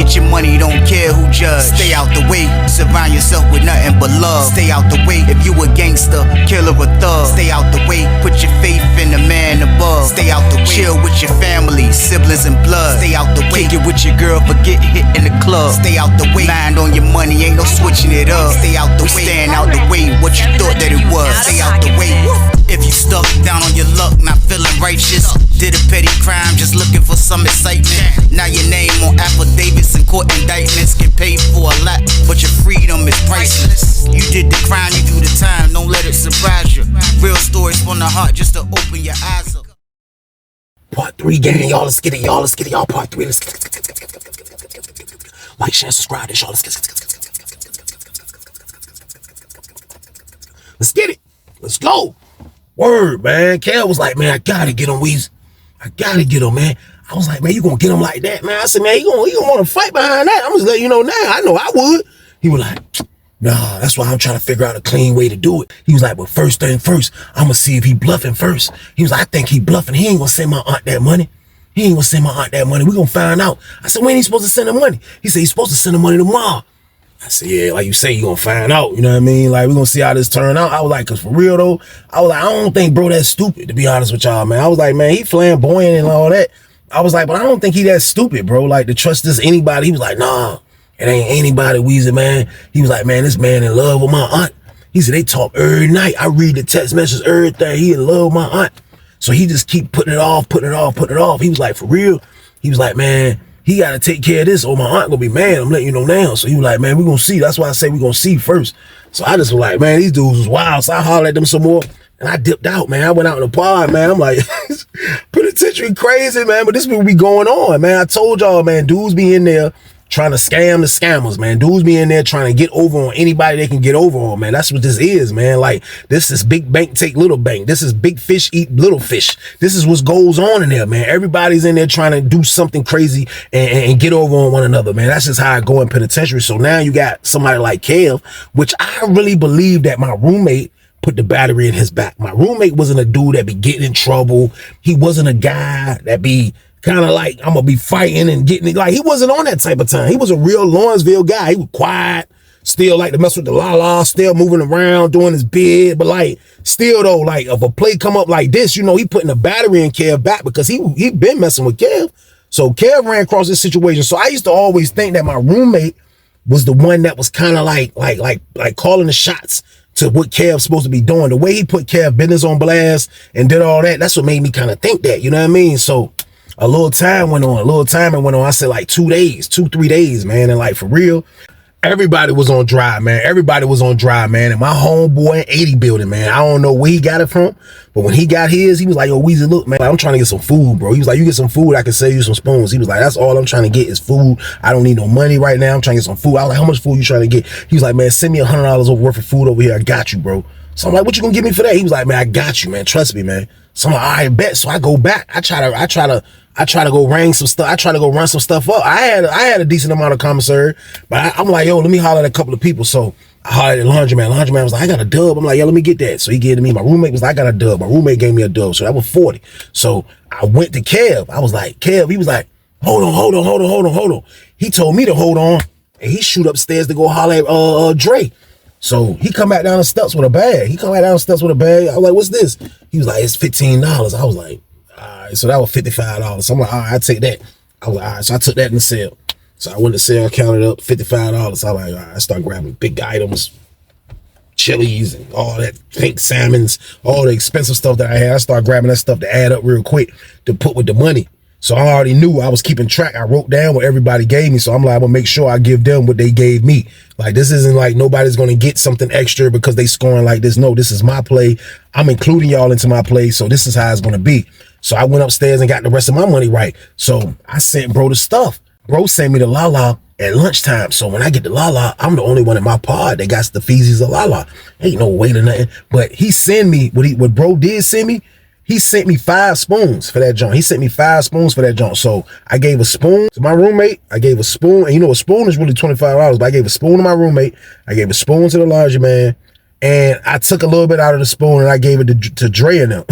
Get your money, don't care who judge. Stay out the way, surround yourself with nothing but love. Stay out the way, if you a gangster, killer or thug. Stay out the way, put your faith in the man above. Stay out the way, chill with your family, siblings and blood. Stay out the way, kick it with your girl, forget hit in the club. Stay out the way, mind on your money, ain't no switching it up. Stay out the way, stand out the way, what you thought that it was. Stay out the way. If you stuck down on your luck, not feeling righteous, did a petty crime, just looking for some excitement. Now your name on affidavits and court indictments, get paid for a lot, but your freedom is priceless. You did the crime, you do the time, don't let it surprise you. Real stories from the heart, just to open your eyes up. Part 3, gang, y'all, let's get it, y'all, let's get it, y'all, part 3, let's get it. Like, share, subscribe, this, y'all, let's get it. Let's get it, let's go. Word, man. Kel was like, man, I gotta get him, Weezy. I gotta get him, man. I was like, man, you gonna get him like that, man? I said, man, he gonna want to fight behind that. I'm just letting you know now. I know I would. He was like, nah, that's why I'm trying to figure out a clean way to do it. He was like, but first thing first, I'm gonna see if he bluffing first. He was like, I think he bluffing. He ain't gonna send my aunt that money. He ain't gonna send my aunt that money. We gonna find out. I said, when he supposed to send the money? He said, he's supposed to send the money tomorrow. I said, yeah, like you say, you gonna find out, you know what I mean? Like, we gonna see how this turn out. I was like, cause for real though, I was like, I don't think bro that's stupid, to be honest with y'all, man. I was like, man, he flamboyant and all that. I was like, but I don't think he that stupid, bro. Like, to trust this anybody. He was like, nah, it ain't anybody, Weezy, man. He was like, man, this man in love with my aunt. He said, they talk every night. I read the text messages, everything. He in love with my aunt. So he just keep putting it off. He was like, for real? He was like, man, he got to take care of this or my aunt gonna be mad. I'm letting you know now. So he was like, man, we gonna see. That's why I say we gonna see first. So I just was like, man, these dudes was wild. So I hollered at them some more and I dipped out, man. I went out in the pod, man. I'm like, penitentiary crazy, man. But this will be going on, man. I told y'all, man, dudes be in there trying to scam the scammers, man. Dudes be in there trying to get over on anybody they can get over on, man. That's what this is, man. Like, this is big bank take little bank. This is big fish eat little fish. This is what goes on in there, man. Everybody's in there trying to do something crazy and get over on one another, man. That's just how I go in penitentiary. So now you got somebody like Kev, which I really believe that my roommate put the battery in his back. My roommate wasn't a dude that be getting in trouble. He wasn't a guy that be kind of like, I'm gonna be fighting and getting it. Like, he wasn't on that type of time. He was a real Lawrenceville guy. He was quiet, still like to mess with the la-la, still moving around, doing his bid, but like, still though, like, if a play come up like this, you know, he putting the battery in Kev back because he been messing with Kev. So Kev ran across this situation. So I used to always think that my roommate was the one that was kind of like calling the shots to what Kev's supposed to be doing. The way he put Kev business on blast and did all that, that's what made me kind of think that, you know what I mean? So a little time went on. I said like 3 days, man. And like, for real, everybody was on drive, man. And my homeboy in 80 building, man, I don't know where he got it from, but when he got his, he was like, yo, Weezy, look, man, I'm trying to get some food, bro. He was like, you get some food, I can sell you some spoons. He was like, that's all I'm trying to get is food. I don't need no money right now. I'm trying to get some food. I was like, how much food you trying to get? He was like, man, send me $100 worth of food over here. I got you, bro. So I'm like, what you gonna give me for that? He was like, man, I got you, man. Trust me, man. So I'm like, all right, bet. So I go back. I try to go run some stuff up. I had a decent amount of commissary, but I'm like, yo, let me holler at a couple of people. So I hollered at laundromat. Laundromat was like, I got a dub. I'm like, yo, let me get that. So he gave it to me. My roommate was like, I got a dub. My roommate gave me a dub. So that was 40. So I went to Kev. I was like, Kev, he was like, hold on. He told me to hold on. And he shoot upstairs to go holler at Dre. So he come back down the steps with a bag. I was like, what's this? He was like, it's $15. I was like, all right. So that was $55. So I'm like, all right, I'll take that. I was like, all right. So I took that in the sale. So I went to sale, counted up $55. I was like, all right, I started grabbing big items, chilies and all that pink salmons, all the expensive stuff that I had. I started grabbing that stuff to add up real quick to put with the money. So I already knew I was keeping track. I wrote down what everybody gave me. So I'm like, I'm gonna make sure I give them what they gave me. Like, this isn't like nobody's gonna get something extra because they scoring like this. No, this is my play. I'm including y'all into my play. So this is how it's gonna be. So I went upstairs and got the rest of my money right. So I sent bro the stuff. Bro sent me the Lala at lunchtime. So when I get the Lala, I'm the only one in my pod that got the feezies of Lala. Ain't no weight or nothing. But he sent me, what bro did send me, he sent me 5 spoons for that joint. So I gave a spoon to my roommate. I gave a spoon. And you know, a spoon is really $25, but I gave a spoon to my roommate. I gave a spoon to the larger man. And I took a little bit out of the spoon and I gave it to Dre and them.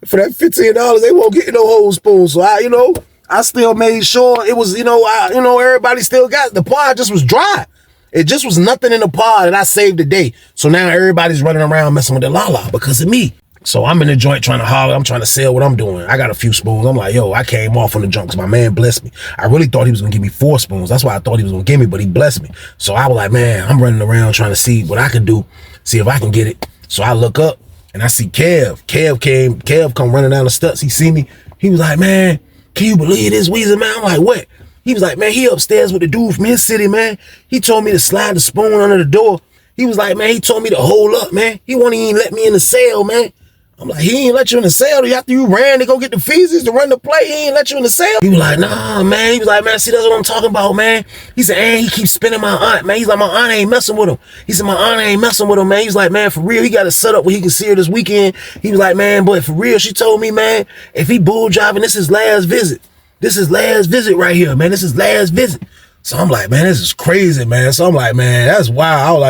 For that $15, they won't get no whole spoon. So I, you know, I still made sure it was, everybody still got the pod just was dry. It just was nothing in the pod, and I saved the day. So now everybody's running around messing with the la-la because of me. So I'm in the joint trying to holler. I'm trying to sell what I'm doing. I got a few spoons. I'm like, yo, I came off on the junk because my man blessed me. I really thought he was going to give me 4 spoons. That's why I thought he was going to give me, but he blessed me. So I was like, man, I'm running around trying to see what I can do, see if I can get it. So I look up, and I see Kev. Kev come running down the steps. He see me. He was like, man, can you believe this, Weezy, man? I'm like, what? He was like, man, he upstairs with the dude from his city, man. He told me to slide the spoon under the door. He was like, man, he told me to hold up, man. He won't even let me in the cell, man. I'm like, he ain't let you in the cell after you ran to go get the feces to run the play. He ain't let you in the cell. He was like, nah, man. He was like, man, see, that's what I'm talking about, man. He said, and he keeps spinning my aunt, man. He's like, my aunt ain't messing with him. He said, my aunt ain't messing with him, man. He's like, man, for real, he got it set up where he can see her this weekend. He was like, man, but for real, she told me, man, if he bull driving, this is last visit. This is last visit right here, man. This is last visit. So I'm like, man, this is crazy, man. So I'm like, man, that's wild.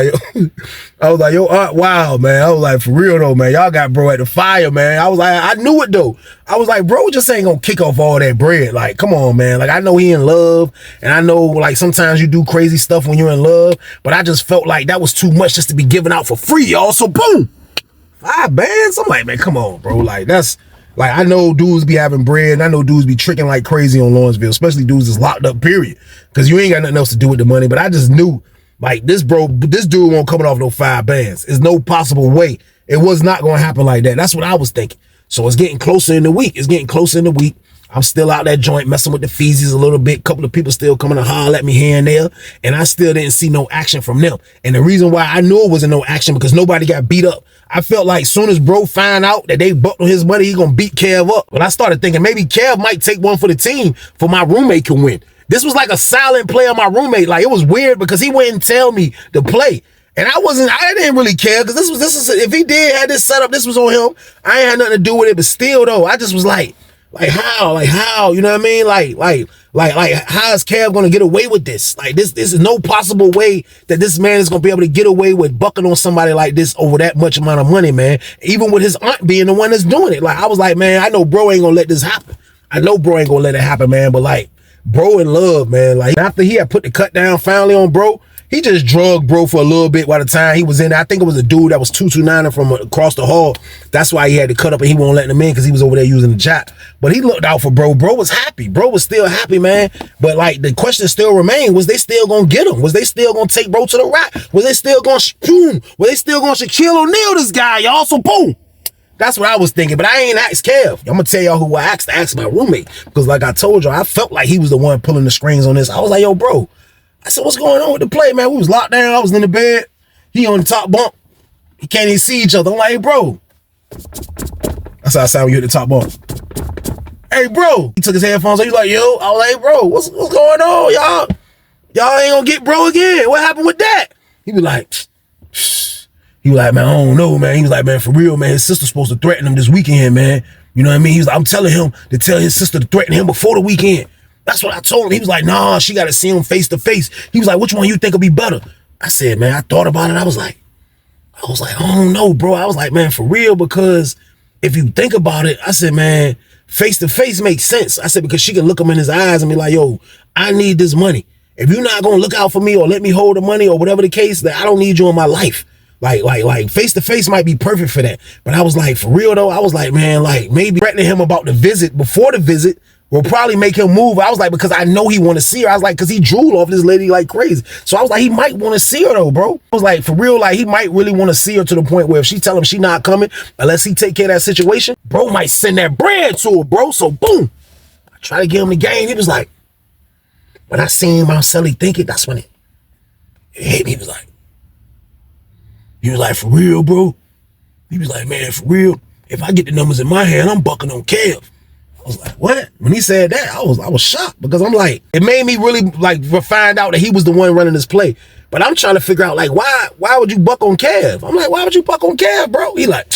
I was like, yo, wow, man. I was like, for real though, man. Y'all got bro at the fire, man. I was like, I knew it though. I was like, bro, just ain't gonna kick off all that bread. Like, come on, man. Like, I know he in love, and I know like sometimes you do crazy stuff when you're in love, but I just felt like that was too much just to be given out for free, y'all. So boom, 5 bands. I'm like, man, come on, bro. Like, that's. Like, I know dudes be having bread, and I know dudes be tricking like crazy on Lawrenceville, especially dudes that's locked up, period. Because you ain't got nothing else to do with the money. But I just knew, like, this dude won't coming off no 5 bands. There's no possible way. It was not going to happen like that. That's what I was thinking. So it's getting closer in the week. I'm still out that joint messing with the feezies a little bit. Couple of people still coming to holler at me here and there. And I still didn't see no action from them. And the reason why I knew it wasn't no action because nobody got beat up. I felt like soon as bro find out that they bucked on his money, he gonna beat Kev up. But I started thinking maybe Kev might take one for the team for my roommate can win. This was like a silent play on my roommate. Like, it was weird because he wouldn't tell me to play. And I didn't really care because this is if he did have this set up, this was on him. I ain't had nothing to do with it, but still though, I just was like how, you know what I mean? Like, how is Kev gonna get away with this? Like, this is no possible way that this man is gonna be able to get away with bucking on somebody like this over that much amount of money, man. Even with his aunt being the one that's doing it. Like, I was like, man, I know bro ain't gonna let this happen. I know bro ain't gonna let it happen, man. But like, bro in love, man. Like, after he had put the cut down finally on bro, he just drugged bro for a little bit by the time he was in there. I think it was a dude that was 229 from across the hall. That's why he had to cut up and he won't let him in because he was over there using the jack. But he looked out for bro. Bro was happy. Bro was still happy, man. But like, the question still remained, was they still gonna get him? Was they still gonna take bro to the rack? Was they still gonna boom? Were they still gonna Shaquille O'Neal this guy, y'all? So boom. That's what I was thinking, but I ain't asked Kev. I'm gonna tell y'all who I asked. I asked my roommate because, like I told y'all, I felt like he was the one pulling the strings on this. I was like, yo, bro. I said, what's going on with the play, man? We was locked down. I was in the bed. He on the top bunk. He can't even see each other. I'm like, hey, bro. That's how I sound when you hit the top bunk. Hey, bro. He took his headphones off. He's like, yo. I was like, hey, bro, what's going on, y'all? Y'all ain't gonna get bro again. What happened with that? He was like, man, I don't know, man. He was like, man, for real, man. His sister's supposed to threaten him this weekend, man. You know what I mean? He was like, I'm telling him to tell his sister to threaten him before the weekend. That's what I told him. He was like, nah, she got to see him face to face. He was like, which one you think will be better? I said, man, I thought about it. I was like, I don't know, bro. I was like, man, for real, because if you think about it, I said, man, face to face makes sense. I said, because she can look him in his eyes and be like, yo, I need this money. If you're not going to look out for me or let me hold the money or whatever the case, that I don't need you in my life. Like face to face might be perfect for that. But I was like, for real though, I was like, man, like maybe threatening him about the visit before the visit will probably make him move. I was like, because I know he want to see her. I was like, because he drooled off this lady like crazy. So I was like, he might want to see her though, bro. I was like, for real, like he might really want to see her to the point where if she tell him she not coming, unless he take care of that situation, bro might send that bread to her, bro. So boom, I try to get him the game. He was like, when I seen Marcelli thinking, that's when it hit me. He was like, for real, bro. He was like, man, for real, if I get the numbers in my hand, I'm bucking on Kev. I was like, what? When he said that, I was shocked because I'm like, it made me really like find out that he was the one running this play. But I'm trying to figure out like, why would you buck on Kev? I'm like, why would you buck on Kev, bro? He like,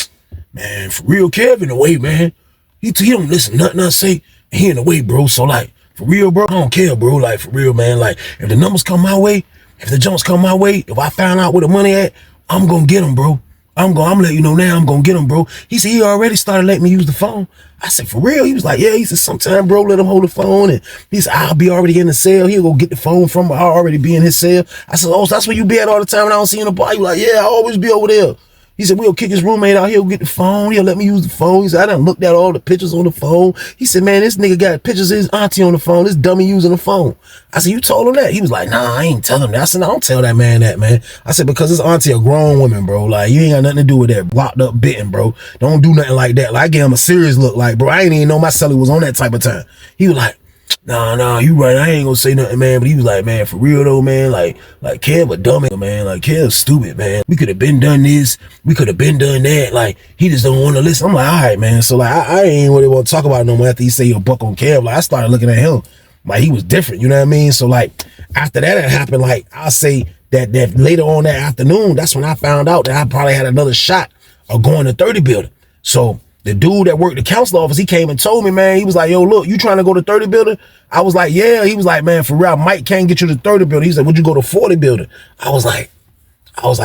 man, for real, Kev in the way, man. He don't listen nothing I say. He in the way, bro. So like, for real, bro, I don't care, bro. Like, for real, man. Like, if the numbers come my way, if the jumps come my way, if I found out where the money at, I'm gonna get them, bro. I'm letting you know now, I'm gonna get him, bro. He said he already started letting me use the phone. I said, for real? He was like, yeah. He said, sometime, bro, let him hold the phone. And he said, I'll be already in the cell. He'll go get the phone from me. I'll already be in his cell. I said, oh, so that's where you be at all the time when I don't see you in the bar? He was like, yeah, I always be over there. He said, we'll kick his roommate out. He'll get the phone. He'll let me use the phone. He said, I done looked at all the pictures on the phone. He said, man, this nigga got pictures of his auntie on the phone. This dummy using the phone. I said, you told him that? He was like, nah, I ain't tell him that. I said, no, don't tell that man that, man. I said, because his auntie a grown woman, bro. Like, you ain't got nothing to do with that. Locked up, bitten, bro. Don't do nothing like that. Like, I gave him a serious look. Like, bro, I ain't even know my celly was on that type of time. He was like, nah, you right. I ain't gonna say nothing, man. But he was like, man, for real though, man. Like Kev a dummy, man. Like, Kev's stupid, man. We could have been done this. We could have been done that. Like, he just don't want to listen. I'm like, all right, man. So like, I ain't really want to talk about it no more after he say you're a buck on Kev. Like, I started looking at him like he was different. You know what I mean? So like, after that happened, like I'll say that later on that afternoon, that's when I found out that I probably had another shot of going to 30 building. So the dude that worked the council office, he came and told me, man, he was like, yo, look, you trying to go to 30 building? I was like, yeah. He was like, man, for real, Mike can't get you to 30 building. He said, would you go to 40 building? I was like,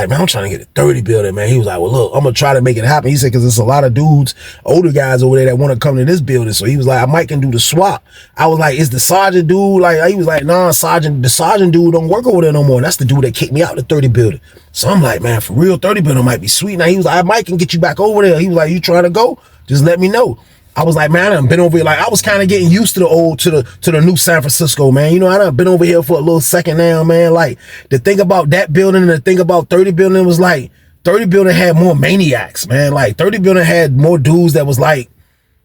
man, I'm trying to get to 30 building, man. He was like, well, look, I'm going to try to make it happen. He said, because there's a lot of dudes, older guys over there that want to come to this building. So he was like, I might can do the swap. I was like, is the sergeant dude, like, he was like, nah, the sergeant dude don't work over there no more. And that's the dude that kicked me out the 30 building. So I'm like, man, for real, 30 building might be sweet. Now he was like, I might can get you back over there. He was like, you trying to go? Just let me know. I was like, man, I done been over here. Like, I was kind of getting used to the new San Francisco, man. You know, I done been over here for a little second now, man. Like, the thing about that building and the thing about 30 building was like, 30 building had more maniacs, man. Like, 30 building had more dudes that was like,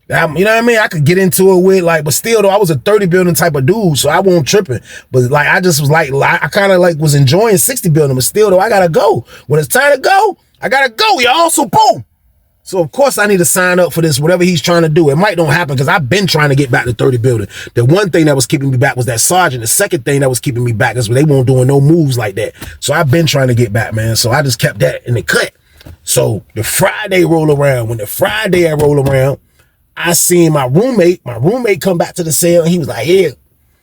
you know what I mean? I could get into it with, like, but still though, I was a 30 building type of dude, so I wasn't tripping. But like, I just was like, I kind of like was enjoying 60 building, but still though, I gotta go. When it's time to go, I gotta go, y'all. So boom. So of course I need to sign up for this, whatever he's trying to do. It might don't happen because I've been trying to get back to 30 building. The one thing that was keeping me back was that sergeant. The second thing that was keeping me back is they weren't doing no moves like that. So I've been trying to get back, man. So I just kept that in the cut. So the Friday roll around. When the Friday I roll around, I seen my roommate come back to the cell, and he was like, yeah,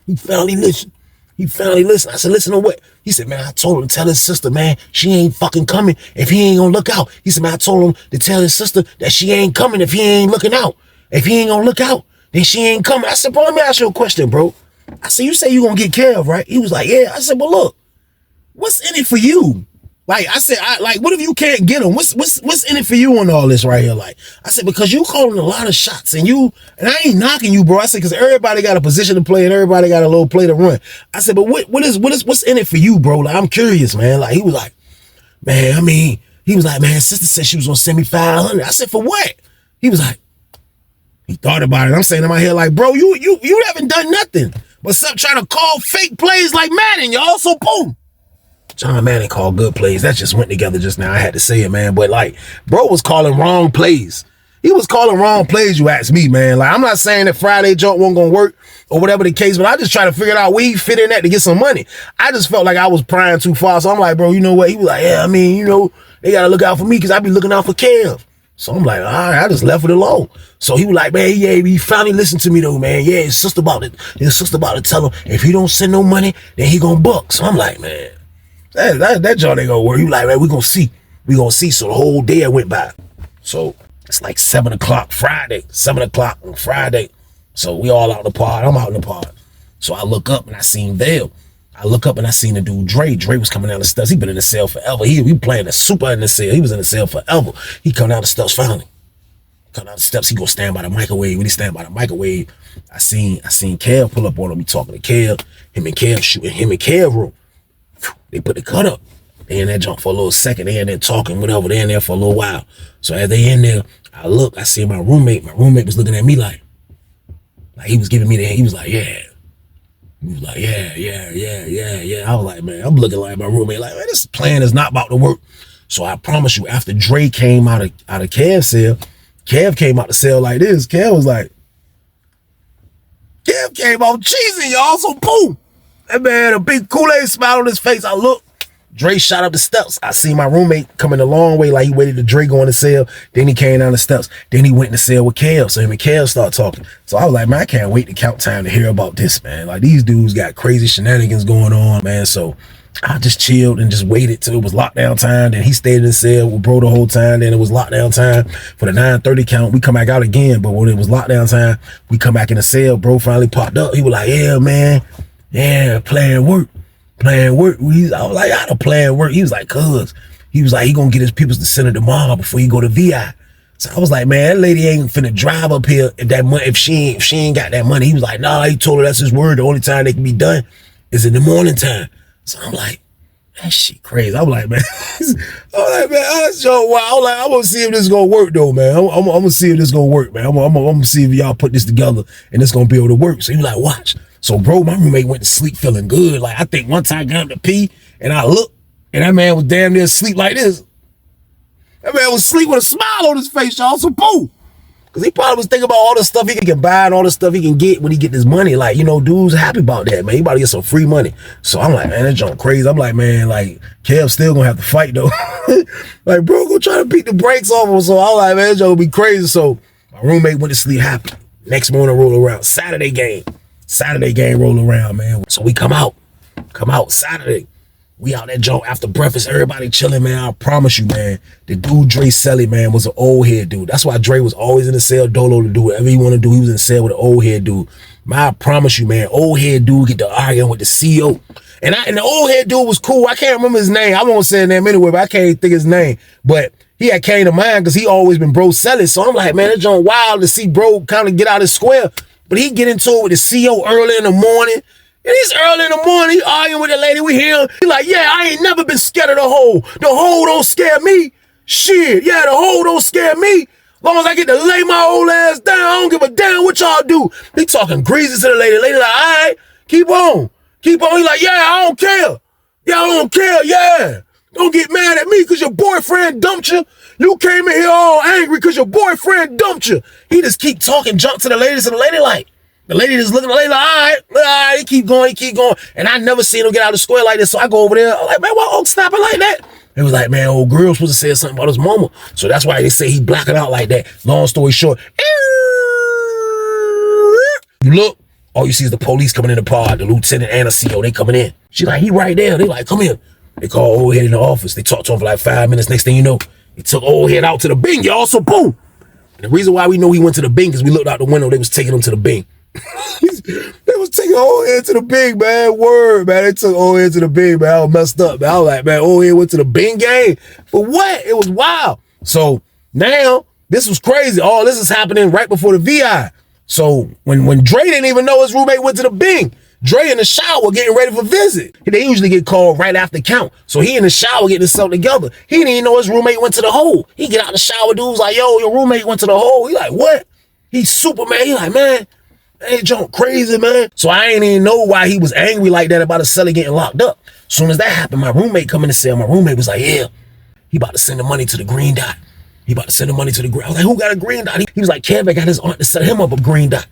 he finally listened. I said, listen to what? He said, man, I told him to tell his sister, man, she ain't fucking coming if he ain't gonna look out. He said, man, I told him to tell his sister that she ain't coming if he ain't looking out. If he ain't gonna look out, then she ain't coming. I said, bro, let me ask you a question, bro. I said, you say you gonna get Kev, right? He was like, yeah. I said, well, look, what's in it for you? Like, I said, what if you can't get him? What's in it for you on all this right here? Like, I said, because you calling a lot of shots and I ain't knocking you, bro. I said, because everybody got a position to play and everybody got a little play to run. I said, but what's in it for you, bro? Like, I'm curious, man. Like, he was like, man, man, sister said she was gonna send me 500. I said, for what? He was like, he thought about it. I'm saying in my head, like, bro, you haven't done nothing but stop trying to call fake plays like Madden, y'all. So boom. John Madden called good plays. That just went together just now. I had to say it, man. But like, bro was calling wrong plays. He was calling wrong plays, you ask me, man. Like, I'm not saying that Friday joint wasn't gonna work or whatever the case, but I just try to figure out where he fit in that to get some money. I just felt like I was prying too far. So I'm like, bro, you know what? He was like, yeah, I mean, you know, they gotta look out for me because I be looking out for Kev. So I'm like, all right, I just left it alone. So he was like, man, yeah, he finally listened to me though, man. Yeah, his sister about to tell him if he don't send no money, then he gonna buck. So I'm like, man, that joint ain't gonna work. You like, man, we gonna see. So the whole day I went by. So it's like 7 o'clock Friday, 7 o'clock on Friday. So we all out in the pod. I'm out in the pod. So I look up and I seen Vale. I look up and I seen the dude Dre. Dre was coming down the steps. He been in the cell forever. He playing the super in the cell. He was in the cell forever. He come down the steps finally. Come down the steps. He go stand by the microwave. When he stand by the microwave, I seen Kev pull up on him. He talking to Kev. Him and Kev shooting. Him and Kev room. They put the cut up. They in that jump for a little second. They in there talking, whatever. They in there for a little while. So as they in there, I look, I see my roommate. My roommate was looking at me like he was giving me the hand. He was like, yeah. He was like, yeah. I was like, man, I'm looking like my roommate, like, man, this plan is not about to work. So I promise you, after Dre came out of Kev's cell, Kev came out the cell like this. Kev came out cheesy, y'all. So boom. That man had a big Kool-Aid smile on his face. I look, Dre shot up the steps. I seen my roommate coming a long way, like he waited to Dre go in the cell. Then he came down the steps. Then he went in the cell with Kev. So him and Kev started talking. So I was like, man, I can't wait to count time to hear about this, man. Like, these dudes got crazy shenanigans going on, man. So I just chilled and just waited till it was lockdown time. Then he stayed in the cell with bro the whole time. Then it was lockdown time for the 9:30 count. We come back out again. But when it was lockdown time, we come back in the cell. Bro finally popped up. He was like, yeah, man. Yeah, playing work. I was like, how to plan work? He was like, cuz. He was like, he gonna get his peoples to send it tomorrow before he go to VI. So I was like, man, that lady ain't finna drive up here if she ain't got that money. He was like, nah, he told her that's his word. The only time they can be done is in the morning time. So I'm like, that shit crazy. I'm like, man, that's so wild. I'm gonna see if this is gonna work though, man. I'm gonna see if this is gonna work, man. I'm gonna see if y'all put this together and it's gonna be able to work. So he was like, watch. So bro, my roommate went to sleep feeling good. Like, I think one time I got him to pee and I looked and that man was damn near asleep like this. That man was asleep with a smile on his face, y'all. So boo. Cause he probably was thinking about all the stuff he can buy and all the stuff he can get when he get this money. Like, you know, dudes happy about that, man. He about to get some free money. So I'm like, man, that junk crazy. I'm like, man, like, Kev still gonna have to fight though. Like, bro, go try to beat the brakes off him. So I'm like, man, that junk will be crazy. So my roommate went to sleep happy. Next morning roll around. Saturday game roll around, man. So we come out Saturday. We out that joint after breakfast, everybody chilling, man. I promise you, man, the dude Dre Selly, man, was an old head dude. That's why Dre was always in the cell dolo to do whatever he want to do. He was in the cell with an old head dude. Man, I promise you, man, old head dude get to arguing with the CEO. And the old head dude was cool. I can't remember his name. I won't say his name anyway, but I can't think his name. But he had came to mind because he always been bro Selly. So I'm like, man, that joint wild to see bro kind of get out of square. But he get into it with the CEO early in the morning. And he's early in the morning, he arguing with the lady. We hear him. He like, yeah, I ain't never been scared of the hole. The hole don't scare me. Shit, yeah, the hole don't scare me. As long as I get to lay my old ass down, I don't give a damn what y'all do. He talking greasy to the lady. The lady like, all right, keep on. He like, yeah, I don't care. Yeah, I don't care, yeah. Don't get mad at me because your boyfriend dumped you. You came in here all angry because your boyfriend dumped you. He just keep talking junk to the lady. So the lady like, the lady just looking at the lady like, all right, he keep going. And I never seen him get out of the square like this. So I go over there. I'm like, man, why Oak snapping like that? It was like, man, old girl supposed to say something about his mama. So that's why they say he blacking out like that. Long story short. You look, all you see is the police coming in the pod, the lieutenant and the CO, they coming in. She like, he right there. They like, come here. They call old head in the office. They talk to him for like 5 minutes. Next thing you know, he took old head out to the Bing, y'all. So boom. And the reason why we know he went to the Bing is we looked out the window. They was taking him to the Bing. They was taking old head to the Bing, man. Word, man. They took old head to the Bing, man. I was messed up, man. I was like, man, old head went to the Bing game. For what? It was wild. So now, this was crazy. All this is happening right before the VI. So when Dre didn't even know his roommate went to the Bing, Dre in the shower getting ready for visit. They usually get called right after count. So he in the shower getting himself together. He didn't even know his roommate went to the hole. He get out the shower, dude's like, yo, your roommate went to the hole. He like, what? He's Superman. He like, man, that junk crazy, man. So I ain't even know why he was angry like that about a celly getting locked up. Soon as that happened, my roommate come in the cell. My roommate was like, yeah, he about to send the money to the green dot. He about to send the money to the green. I was like, who got a green dot? He was like, Kevin got his aunt to set him up a green dot.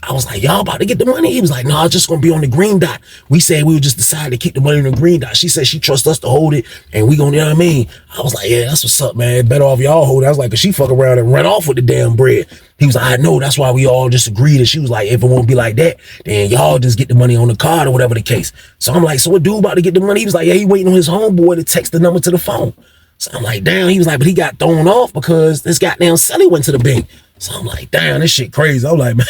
I was like, y'all about to get the money? He was like, no, it's just going to be on the green dot. We said we would just decide to keep the money in the green dot. She said she trusts us to hold it, and we going to, you know what I mean? I was like, yeah, that's what's up, man. Better off y'all hold it. I was like, cause she fuck around and run off with the damn bread. He was like, I know, that's why we all just agreed. And she was like, if it won't be like that, then y'all just get the money on the card or whatever the case. So I'm like, so what dude about to get the money? He was like, yeah, he waiting on his homeboy to text the number to the phone. So I'm like, damn. He was like, but he got thrown off because this goddamn celly went to the Bing. So I'm like, damn, this shit crazy. I'm like, man,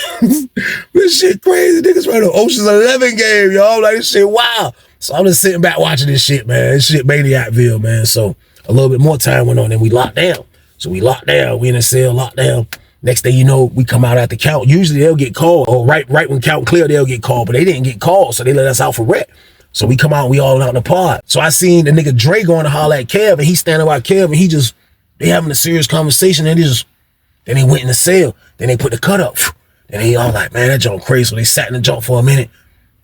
this shit crazy. Niggas running an Ocean's 11 game, y'all. I'm like, this shit wild. So I'm just sitting back watching this shit, man. This shit Maniacville, man. So a little bit more time went on and we locked down. So we locked down. We in the cell, locked down. Next thing you know, we come out at the count. Usually they'll get called. Or right when count clear, they'll get called. But they didn't get called, so they let us out for rec. So we come out, we all out in the pod. So I seen the nigga Dre going to holler at Kev, and he standing by Kev, and they having a serious conversation, and then they went in the cell. Then they put the cut up. Then they all like, man, that junk crazy. So they sat in the junk for a minute.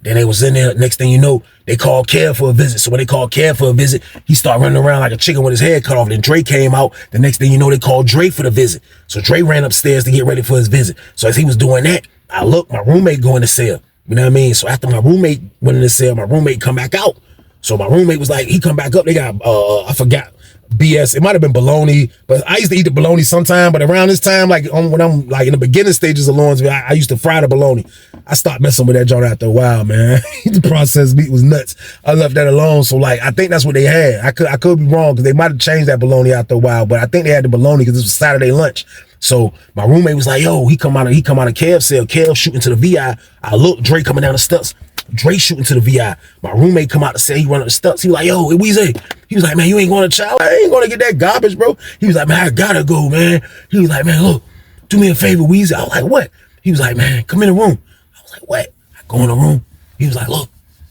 Then they was in there. Next thing you know, they called Kev for a visit. So when they called Kev for a visit, he started running around like a chicken with his head cut off. Then Dre came out. The next thing you know, they called Dre for the visit. So Dre ran upstairs to get ready for his visit. So as he was doing that, my roommate go in the cell. You know what I mean? So after my roommate went in the cell, my roommate come back out. So my roommate was like, he come back up, they got, I forgot, BS. It might have been bologna, but I used to eat the bologna sometime. But around this time, like when I'm like in the beginning stages of Lawrenceville, I used to fry the bologna. I stopped messing with that joint after a while, man. The processed meat was nuts. I left that alone. So like, I think that's what they had. I could be wrong because they might have changed that bologna after a while, but I think they had the bologna because this was Saturday lunch. So my roommate was like, yo, he come out of Kev's cell. Kev shooting to the VI. I look, Dre coming down the steps. Dre shooting to the VI. My roommate come out to say he run up the steps. He was like, yo, Weezy. He was like, man, you ain't going to child. I ain't going to get that garbage, bro. He was like, man, I gotta go, man. He was like, man, look, do me a favor, Weezy. I was like, what? He was like, man, come in the room. I was like, what? I go in the room. He was like, look,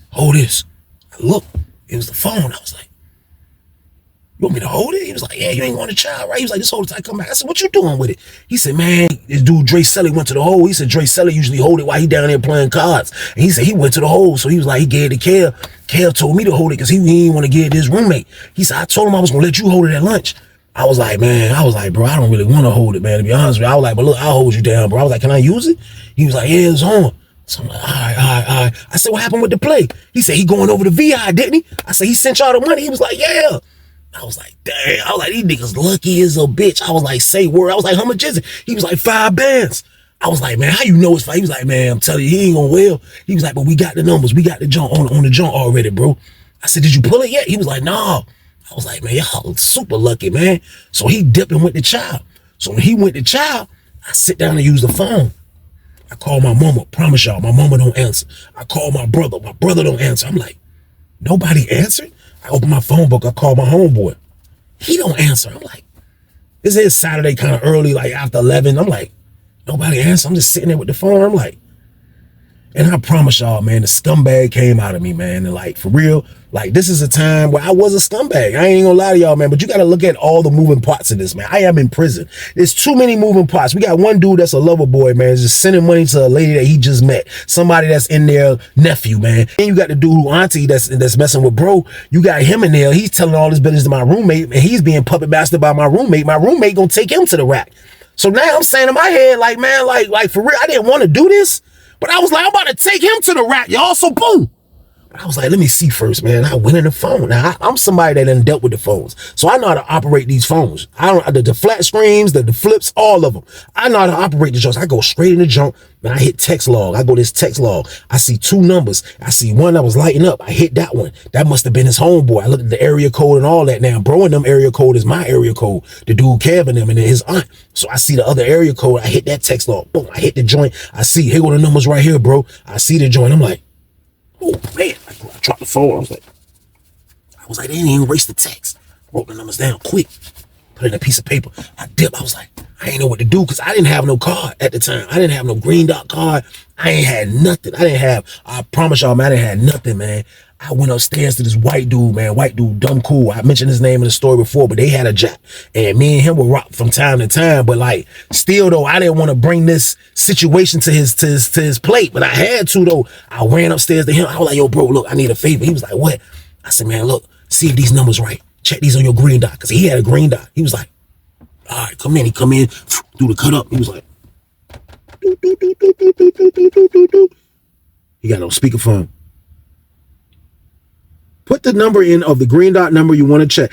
hold this. I look, it was the phone. I was like, you want me to hold it? He was like, yeah, you ain't going to child, right? He was like, this whole time I come back. I said, what you doing with it? He said, man, this dude, Dre Selly, went to the hole. He said, Dre Selly usually hold it while he down there playing cards. And he said, he went to the hole. So he was like, he gave it to Kev. Kev told me to hold it because he didn't want to give it to his roommate. He said, I told him I was going to let you hold it at lunch. I was like, bro, I don't really want to hold it, man, to be honest with you. I was like, but look, I'll hold you down, bro. I was like, can I use it? He was like, yeah, it's on. So I'm like, all right. I said, what happened with the play? He said, he going over to VI, didn't he? I said, he sent y'all the money. He was like, yeah. I was like, damn. I was like, these niggas lucky as a bitch. I was like, say word. I was like, how much is it? He was like, 5 bands. I was like, man, how you know it's 5? He was like, man, I'm telling you, he ain't gonna well. He was like, but we got the numbers. We got the joint on the joint already, bro. I said, did you pull it yet? He was like, nah. I was like, man, y'all super lucky, man. So he dipped and went to child. So when he went to child, I sit down and use the phone. I call my mama. Promise y'all, my mama don't answer. I call my brother. My brother don't answer. I'm like, nobody answered? I open my phone book. I call my homeboy. He don't answer. I'm like, this is Saturday kind of early, like after 11. I'm like, nobody answer. I'm just sitting there with the phone. I'm like, and I promise y'all, man, the scumbag came out of me, man. And like, for real, like this is a time where I was a scumbag. I ain't gonna lie to y'all, man, but you gotta look at all the moving parts of this, man. I am in prison. There's too many moving parts. We got one dude that's a lover boy, man, just sending money to a lady that he just met. Somebody that's in their nephew, man. Then you got the dude who auntie that's messing with bro. You got him in there. He's telling all this business to my roommate, and he's being puppet mastered by my roommate. My roommate gonna take him to the rack. So now I'm saying in my head, like, man, like for real, I didn't want to do this. But I was like, I'm about to take him to the rack, y'all. So boom. But I was like, let me see first, man. I went in the phone. Now I'm somebody that done dealt with the phones, so I know how to operate these phones. I don't the flat screens, the flips, all of them. I know how to operate the jumps. I go straight in the jump, and I hit text log. I go this text log. I see 2 numbers. I see one that was lighting up. I hit that one. That must have been his homeboy. I looked at the area code and all that. Now, bro, and them area code is my area code. The dude Kevin them and then his aunt. So I see the other area code. I hit that text log. Boom. I hit the joint. I see, here go the numbers right here, bro. I see the joint. I'm like, oh man. I dropped the phone. I was like, they didn't even erase the text. Wrote the numbers down quick. Put it in a piece of paper. I dipped. I was like, I ain't know what to do because I didn't have no card at the time. I didn't have no green dot card. I ain't had nothing. I promise y'all, man, I didn't have nothing, man. I went upstairs to this white dude, man. White dude, dumb cool. I mentioned his name in the story before, but they had a jack. And me and him would rock from time to time. But like, still though, I didn't want to bring this situation to his plate. But I had to though. I ran upstairs to him. I was like, yo, bro, look, I need a favor. He was like, what? I said, man, look, see if these numbers right. Check these on your green dot. Cause he had a green dot. He was like, all right, come in. He come in, do the cut up. He was like, he got no speakerphone. Put the number in of the green dot number you want to check.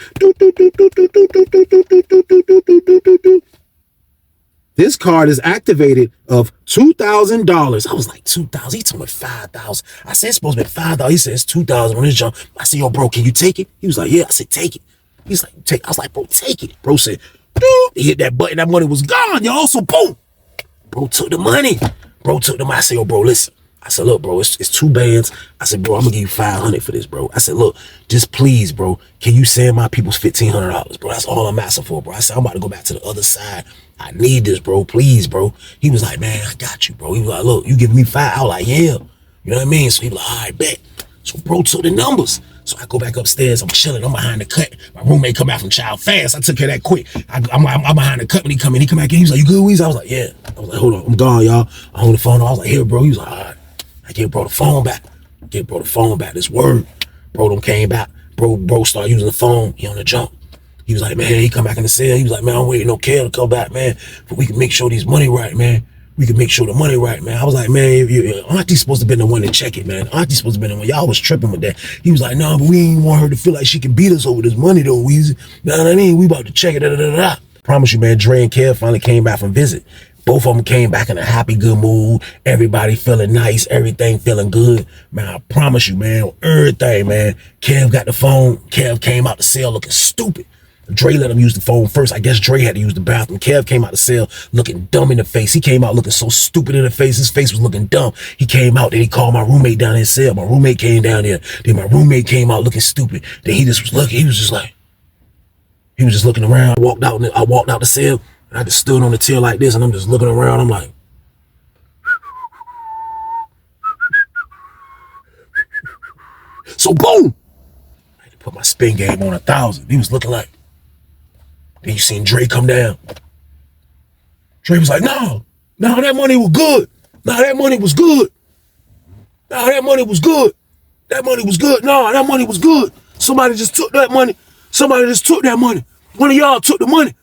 This card is activated of $2,000. I was like, 2,000? He told me 5,000. I said, it's supposed to be 5,000. He said, it's 2,000 on this jump. I said, yo, bro, can you take it? He was like, yeah. I said, take it. He's like, take it. I was like, bro, take it. Bro said, dude. He hit that button. That money was gone, y'all. So boom. Bro took the money. I said, yo, bro, listen. I said, look, bro, it's 2 bands. I said, bro, I'm gonna give you 500 for this, bro. I said, look, just please, bro, can you send my people's $1,500, bro? That's all I'm asking for, bro. I said, I'm about to go back to the other side. I need this, bro, please, bro. He was like, man, I got you, bro. He was like, look, you giving me 5? I was like, yeah. You know what I mean? So he was like, all right, bet. So bro took the numbers. So I go back upstairs. I'm chilling. I'm behind the cut. My roommate come out from child fast. I took care of that quick. I'm behind the cut when he come in. He come back in. He was like, you good, Weezy? I was like, yeah. I was like, hold on. I'm gone, y'all. I hold the phone. I was like, here, bro. He was like, all right. I gave bro the phone back. This word. Bro them came back. Bro started using the phone. He on the jump. He was like, man, he come back in the cell. He was like, man, I'm waiting on Kel to come back, man. But we can make sure these money right, man. We can make sure the money right, man. I was like, man, Auntie's supposed to be the one to check it, man. Auntie's supposed to be the one. Y'all was tripping with that. He was like, no, but we ain't want her to feel like she can beat us over this money, though, Weezy. You know what I mean? We about to check it, da-da-da-da. Promise you, man, Dre and Kev finally came back from visit. Both of them came back in a happy, good mood. Everybody feeling nice. Everything feeling good. Man, I promise you, man, everything, man. Kev got the phone. Kev came out the cell looking stupid. Dre let him use the phone first. I guess Dre had to use the bathroom. Kev came out the cell looking dumb in the face. He came out looking so stupid in the face. His face was looking dumb. He came out, then he called my roommate down in his cell. My roommate came down there. Then my roommate came out looking stupid. Then he just was looking. He was just looking around. I walked out the cell, and I just stood on the tail like this, and I'm just looking around. I'm like, so boom! I had to put my spin game on 1,000. He was looking like. Then you seen Dre come down. Dre was like, no, that money was good. No, that money was good. No, that money was good. That money was good. No, that money was good. Somebody just took that money. Somebody just took that money. One of y'all took the money.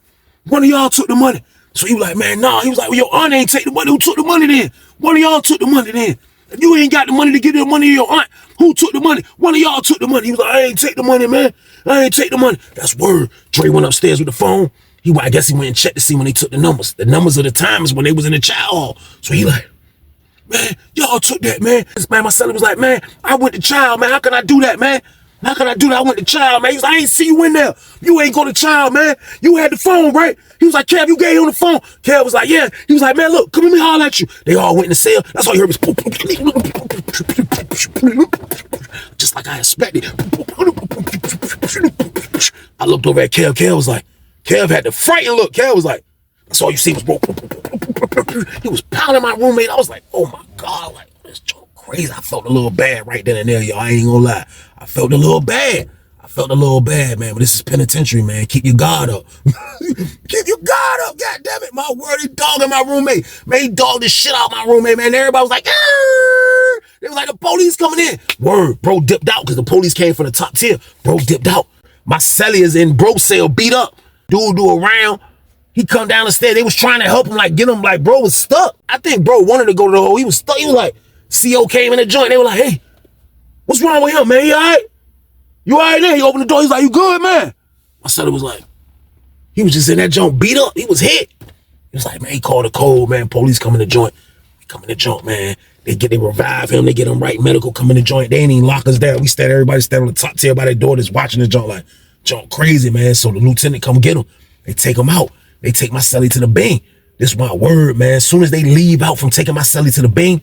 One of y'all took the money. So he was like, man, nah. He was like, well, your aunt ain't take the money. Who took the money then? One of y'all took the money then. If you ain't got the money to give the money to your aunt, who took the money? One of y'all took the money. He was like, I ain't take the money, man. I ain't take the money. That's word. Dre went upstairs with the phone. I guess he went and checked to see when they took the numbers. The numbers of the times when they was in the child hall. So he like, man, y'all took that, man. This man, my son was like, man, I went to child, man. How can I do that, man? How can I do that? I went to child, man. He was like, I ain't see you in there. You ain't go to child, man. You had the phone, right? He was like, Kev, you gave him the phone. Kev was like, yeah. He was like, man, look, come let me holler at you. They all went in the cell. That's all you heard was just like I expected. I looked over at Kev. Kev was like, Kev had the frightened look. Kev was like, that's all you see was bro. He was pounding my roommate. I was like, oh my God, like this joke crazy. I felt a little bad right then and there, y'all. I ain't gonna lie. I felt a little bad. Man. But this is penitentiary, man. Keep your guard up. Keep your guard up. God damn it. My word, he dogging my roommate. Man, he dogged the shit out my roommate, man. Everybody was like, Arr! They was like, the police coming in. Word, bro dipped out because the police came from the top tier. Bro dipped out. My celly is in bro cell, beat up. Dude do a round. He come down the stairs. They was trying to help him, like, get him, like, bro was stuck. I think bro wanted to go to the hole. He was stuck. He was like, CO came in the joint. They were like, hey, what's wrong with him, man? He all right? You all right there? He opened the door. He's like, you good, man? My son was like, he was just in that joint, beat up. He was hit. He was like, man, he called the code, man. Police come in the joint. They come in the joint, man. They revive him. They get him right. Medical come in the joint. They ain't even lock us down. Everybody stand on the top tier by their door just watching the joint like, joint crazy, man. So the lieutenant come get him. They take him out. They take my celly to the bing. This is my word, man. As soon as they leave out from taking my celly to the bing,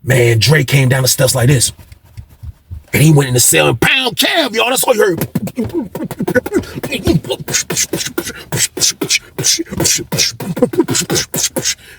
man, Dre came down the steps like this. And he went in the cell and pound Kev, y'all. That's all you heard.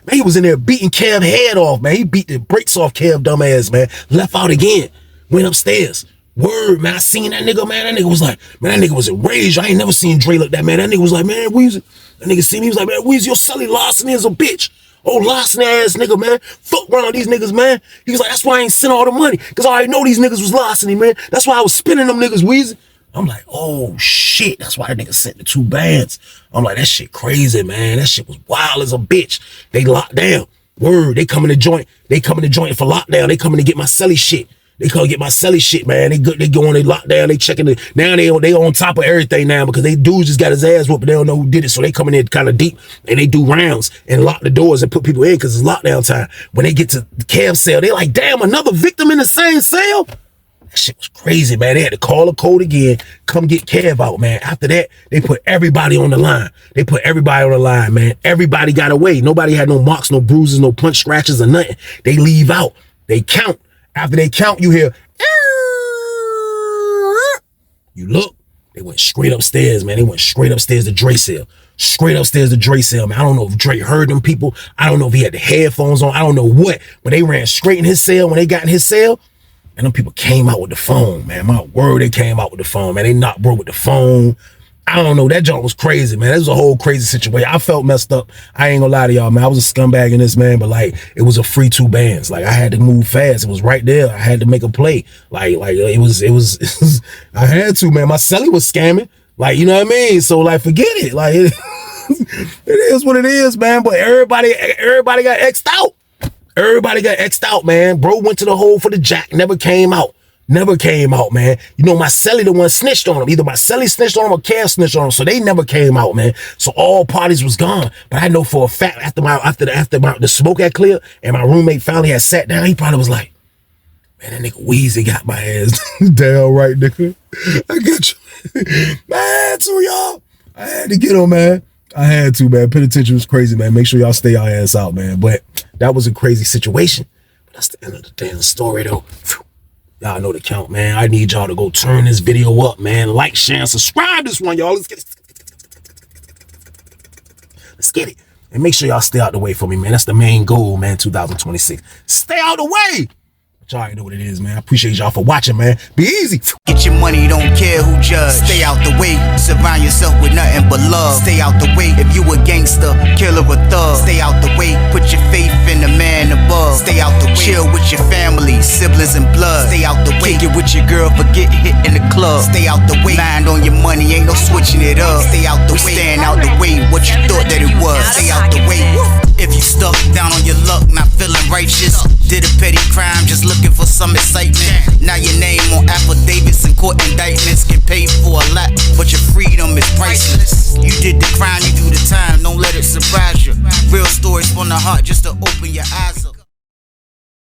Man, he was in there beating Kev head off, man. He beat the brakes off Kev dumbass, man. Left out again. Went upstairs. Word, man. I seen that nigga, man. That nigga was like, man, that nigga was enraged. I ain't never seen Dre look that, man. That nigga was like, man, Weezy. That nigga seen me. He was like, man, Weezy, your celly larceny is a bitch. Oh, larceny ass nigga, man. Fuck around these niggas, man. He was like, that's why I ain't sent all the money. Because I already know these niggas was larceny, man. That's why I was spinning them niggas, Weezy. I'm like, oh, shit. That's why that nigga sent the 2 bands. I'm like, that shit crazy, man. That shit was wild as a bitch. They locked down. Word, they come in the joint. They come in the joint for lockdown. They coming to get my celly shit. They come get my celly shit, man. They go on, they lock down, they checking it. Now they on top of everything now because they dudes just got his ass whooped, but they don't know who did it. So they come in there kind of deep and they do rounds and lock the doors and put people in because it's lockdown time. When they get to the Kev cell, they like, damn, another victim in the same cell? That shit was crazy, man. They had to call the code again, come get Kev out, man. After that, they put everybody on the line. They put everybody on the line, man. Everybody got away. Nobody had no marks, no bruises, no punch scratches or nothing. They leave out. They count. After they count, you hear, you look, they went straight upstairs, man. They went straight upstairs to Dre cell. Straight upstairs to Dre cell, man. I don't know if Dre heard them people. I don't know if he had the headphones on. I don't know what, but they ran straight in his cell. When they got in his cell, and them people came out with the phone, man. My word, they came out with the phone, man. They knocked bro with the phone. I don't know. That joint was crazy, man. That was a whole crazy situation. I felt messed up. I ain't gonna lie to y'all, man. I was a scumbag in this, man, but like, it was a free 2 bands. Like, I had to move fast. It was right there. I had to make a play. Like it was I had to, man. My celly was scamming. Like, you know what I mean? So, like, forget it. Like, It is what it is, man. But everybody got X'd out. Everybody got X'd out, man. Bro went to the hole for the jack, never came out. Never came out, man. You know, my celly the one snitched on him. Either my celly snitched on him or Kev snitched on him. So they never came out, man. So all parties was gone. But I know for a fact after the smoke had cleared and my roommate finally had sat down, he probably was like, man, that nigga Weezy got my ass down right, nigga. I got you. Man, so y'all, I had to get him, man. I had to, man. Penitentiary was crazy, man. Make sure y'all stay y'all ass out, man. But that was a crazy situation. But that's the end of the damn story, though. Y'all know the count, man. I need y'all to go turn this video up, man. Like, share, and subscribe this one, y'all. Let's get it. Let's get it. And make sure y'all stay out the way for me, man. That's the main goal, man, 2026. Stay out the way. But y'all already know what it is, man. I appreciate y'all for watching, man. Be easy. Get your money, don't care who judge. Stay out the way, surround yourself with nothing but love. Stay out the way if you a gangster, killer or thug. Stay out the way, put your faith in the man above. Stay out the way, chill with your family, siblings and blood. Stay out the way, kick it with your girl, forget hit in the club. Stay out the way, mind on your money, ain't no switching it up. Stay out the way, stand out the way, what you thought that it was. Stay out the way. If you stuck down on your luck, not feeling righteous, did a petty crime, just looking for some excitement. Now your name on affidavits and court indictments, get paid for a lot, but your freedom is priceless. You did the crime, you do the time, don't let it surprise you. Real stories from the heart, just to open your eyes up.